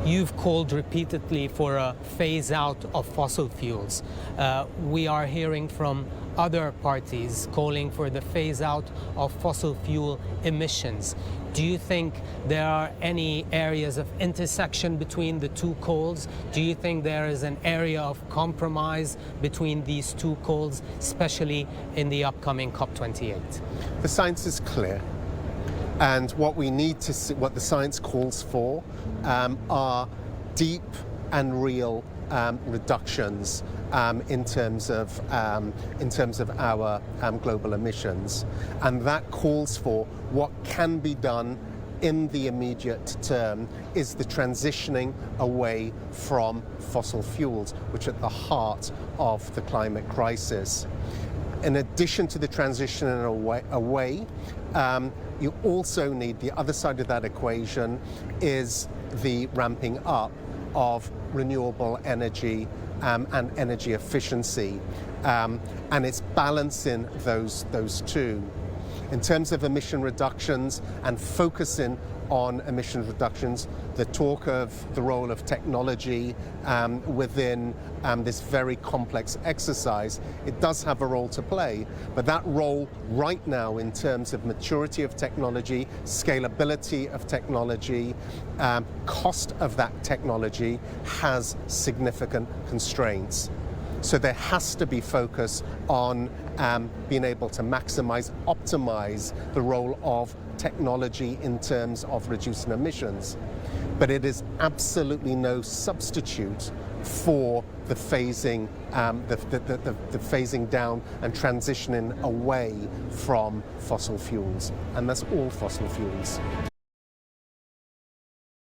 You've called repeatedly for a phase out of fossil fuels. We are hearing from other parties calling for the phase out of fossil fuel emissions. Do you think there are any areas of intersection between the two calls? Do you think there is an area of compromise between these two calls, especially in the upcoming COP28? The science is clear, and what we need to see, what the science calls for, are deep and real reductions in terms of our global emissions, and that calls for what can be done in the immediate term is the transitioning away from fossil fuels, which are at the heart of the climate crisis. In addition to the transition away, you also need, the other side of that equation is the ramping up of renewable energy and energy efficiency, and it's balancing those two. In terms of emission reductions and focusing on emission reductions, the talk of the role of technology within this very complex exercise, it does have a role to play, but that role right now in terms of maturity of technology, scalability of technology, cost of that technology has significant constraints. So there has to be focus on being able to maximize, optimize the role of technology in terms of reducing emissions. But it is absolutely no substitute for the phasing, the phasing down and transitioning away from fossil fuels, and that's all fossil fuels.